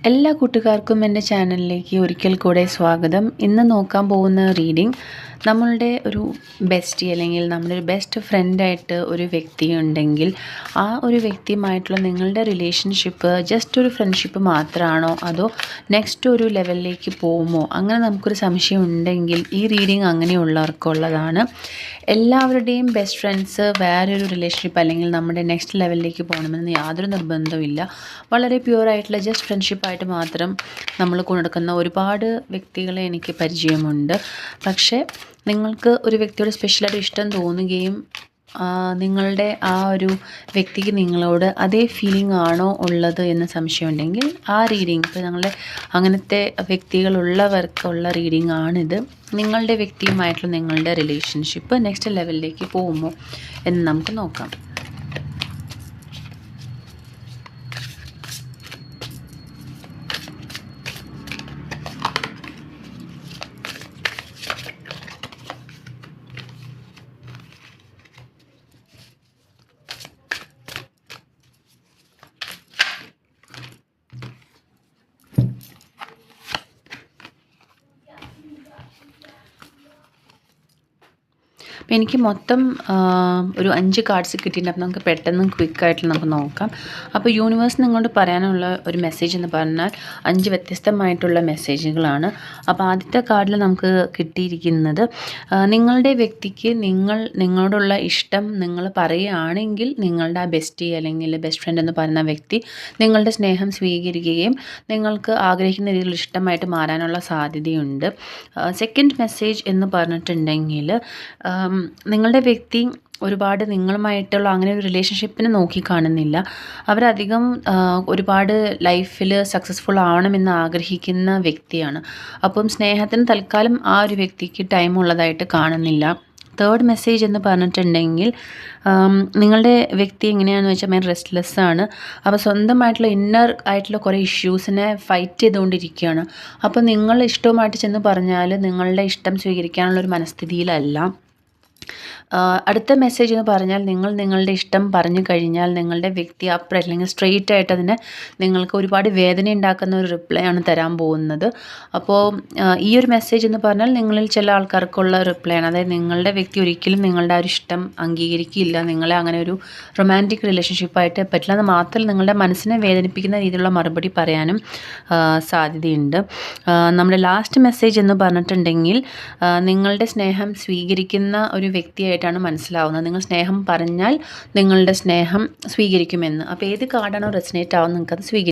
എല്ലാ കൂട്ടുകാർക്കും എൻ്റെ ചാനലിലേക്ക് ഒരിക്കൽ കൂടെ സ്വാഗതം. ഇന്ന് നോക്കാൻ പോകുന്ന റീഡിംഗ് നമ്മളുടെ ഒരു ബെസ്റ്റി അല്ലെങ്കിൽ നമ്മുടെ ഒരു ബെസ്റ്റ് ഫ്രണ്ടായിട്ട് ഒരു വ്യക്തി ഉണ്ടെങ്കിൽ ആ ഒരു വ്യക്തിയുമായിട്ടുള്ള നിങ്ങളുടെ റിലേഷൻഷിപ്പ് ജസ്റ്റ് ഒരു ഫ്രണ്ട്ഷിപ്പ് മാത്രമാണോ അതോ നെക്സ്റ്റ് ഒരു ലെവലിലേക്ക് പോകുമോ, അങ്ങനെ നമുക്കൊരു സംശയം ഉണ്ടെങ്കിൽ ഈ റീഡിംഗ് അങ്ങനെയുള്ളവർക്കുള്ളതാണ്. എല്ലാവരുടെയും ബെസ്റ്റ് ഫ്രണ്ട്സ് വേറൊരു റിലേഷൻഷിപ്പ് അല്ലെങ്കിൽ നമ്മുടെ നെക്സ്റ്റ് ലെവലിലേക്ക് പോകണമെന്ന് യാതൊരു നിർബന്ധമില്ല. വളരെ പ്യുവറായിട്ടുള്ള ജസ്റ്റ് ഫ്രണ്ട്ഷിപ്പായിട്ട് മാത്രം നമ്മൾ കൊണ്ടുനടക്കുന്ന ഒരുപാട് വ്യക്തികളെ എനിക്ക് പരിചയമുണ്ട്. പക്ഷേ നിങ്ങൾക്ക് ഒരു വ്യക്തിയോട് സ്പെഷ്യലായിട്ട് ഇഷ്ടം തോന്നുകയും നിങ്ങളുടെ ആ ഒരു വ്യക്തിക്ക് നിങ്ങളോട് അതേ ഫീലിംഗ് ആണോ ഉള്ളത് എന്ന് സംശയമുണ്ടെങ്കിൽ ആ റീഡിങ് ഇപ്പോൾ ഞങ്ങളുടെ അങ്ങനത്തെ വ്യക്തികളുള്ളവർക്കുള്ള റീഡിംഗ് ആണിത്. നിങ്ങളുടെ വ്യക്തിയുമായിട്ടുള്ള നിങ്ങളുടെ റിലേഷൻഷിപ്പ് നെക്സ്റ്റ് ലെവലിലേക്ക് പോകുമോ എന്ന് നമുക്ക് നോക്കാം. അപ്പോൾ എനിക്ക് മൊത്തം ഒരു 5 കാർഡ്സ് കിട്ടിയിട്ടുണ്ട്. അപ്പോൾ നമുക്ക് പെട്ടെന്ന് ക്വിക്കായിട്ട് നമുക്ക് നോക്കാം. അപ്പോൾ യൂണിവേഴ്സ് നിങ്ങളോട് പറയാനുള്ള ഒരു മെസ്സേജ് എന്ന് പറഞ്ഞാൽ 5 വ്യത്യസ്തമായിട്ടുള്ള മെസ്സേജുകളാണ്. അപ്പോൾ ആദ്യത്തെ കാർഡിൽ നമുക്ക് കിട്ടിയിരിക്കുന്നത് നിങ്ങളുടെ വ്യക്തിക്ക് നിങ്ങളോടുള്ള ഇഷ്ടം നിങ്ങൾ പറയുകയാണെങ്കിൽ നിങ്ങളുടെ ആ ബെസ്റ്റി അല്ലെങ്കിൽ ബെസ്റ്റ് ഫ്രണ്ട് എന്ന് പറയുന്ന വ്യക്തി നിങ്ങളുടെ സ്നേഹം സ്വീകരിക്കുകയും നിങ്ങൾക്ക് ആഗ്രഹിക്കുന്ന രീതിയിൽ ഇഷ്ടമായിട്ട് മാറാനുള്ള സാധ്യതയുണ്ട്. സെക്കൻഡ് മെസ്സേജ് എന്ന് പറഞ്ഞിട്ടുണ്ടെങ്കിൽ നിങ്ങളുടെ വ്യക്തി ഒരുപാട് നിങ്ങളുമായിട്ടുള്ള അങ്ങനെ ഒരു റിലേഷൻഷിപ്പിനെ നോക്കി കാണുന്നില്ല. അവരധികം ഒരുപാട് ലൈഫിൽ സക്സസ്ഫുൾ ആവണമെന്ന് ആഗ്രഹിക്കുന്ന വ്യക്തിയാണ്. അപ്പം സ്നേഹത്തിന് തൽക്കാലം ആ ഒരു വ്യക്തിക്ക് ടൈം ഉള്ളതായിട്ട് കാണുന്നില്ല. തേർഡ് മെസ്സേജ് എന്ന് പറഞ്ഞിട്ടുണ്ടെങ്കിൽ നിങ്ങളുടെ വ്യക്തി എങ്ങനെയാണെന്ന് വെച്ചാൽ ഭയങ്കര റെസ്റ്റ്ലെസ് ആണ്. അപ്പോൾ സ്വന്തമായിട്ടുള്ള ഇന്നർ ആയിട്ടുള്ള കുറേ ഇഷ്യൂസിനെ ഫൈറ്റ് ചെയ്തുകൊണ്ടിരിക്കുകയാണ്. അപ്പോൾ നിങ്ങൾ ഇഷ്ടവുമായിട്ട് ചെന്ന് പറഞ്ഞാൽ നിങ്ങളുടെ ഇഷ്ടം സ്വീകരിക്കാനുള്ളൊരു മനസ്ഥിതിയിലല്ല. അടുത്ത മെസ്സേജ് എന്ന് പറഞ്ഞാൽ നിങ്ങളുടെ ഇഷ്ടം പറഞ്ഞു കഴിഞ്ഞാൽ നിങ്ങളുടെ വ്യക്തി അപ്പുറം അല്ലെങ്കിൽ സ്ട്രെയിറ്റ് ആയിട്ട് അതിനെ നിങ്ങൾക്ക് ഒരുപാട് വേദന ഉണ്ടാക്കുന്ന ഒരു റിപ്ലൈ ആണ് തരാൻ പോകുന്നത്. അപ്പോൾ ഈ ഒരു മെസ്സേജ് എന്ന് പറഞ്ഞാൽ നിങ്ങളിൽ ചില ആൾക്കാർക്കുള്ള റിപ്ലൈ ആണ്. അതായത് നിങ്ങളുടെ വ്യക്തി ഒരിക്കലും നിങ്ങളുടെ ആ ഒരു ഇഷ്ടം അംഗീകരിക്കില്ല, നിങ്ങളെ അങ്ങനെ ഒരു റൊമാൻറ്റിക് റിലേഷൻഷിപ്പായിട്ട് പറ്റില്ല. അത് മാത്രമല്ല നിങ്ങളുടെ മനസ്സിനെ വേദനിപ്പിക്കുന്ന രീതിയിലുള്ള മറുപടി പറയാനും സാധ്യതയുണ്ട്. നമ്മുടെ ലാസ്റ്റ് മെസ്സേജ് എന്ന് പറഞ്ഞിട്ടുണ്ടെങ്കിൽ നിങ്ങളുടെ സ്നേഹം സ്വീകരിക്കുന്ന ഒരു വ്യക്തിയായിട്ടാണ് മനസ്സിലാവുന്നത്. നിങ്ങൾ സ്നേഹം പറഞ്ഞാൽ നിങ്ങളുടെ സ്നേഹം സ്വീകരിക്കുമെന്ന്. അപ്പോൾ ഏത് കാർഡാണോ റെസനേറ്റ് ആവുന്നത് നിങ്ങൾക്കത് സ്വീകരിക്കും.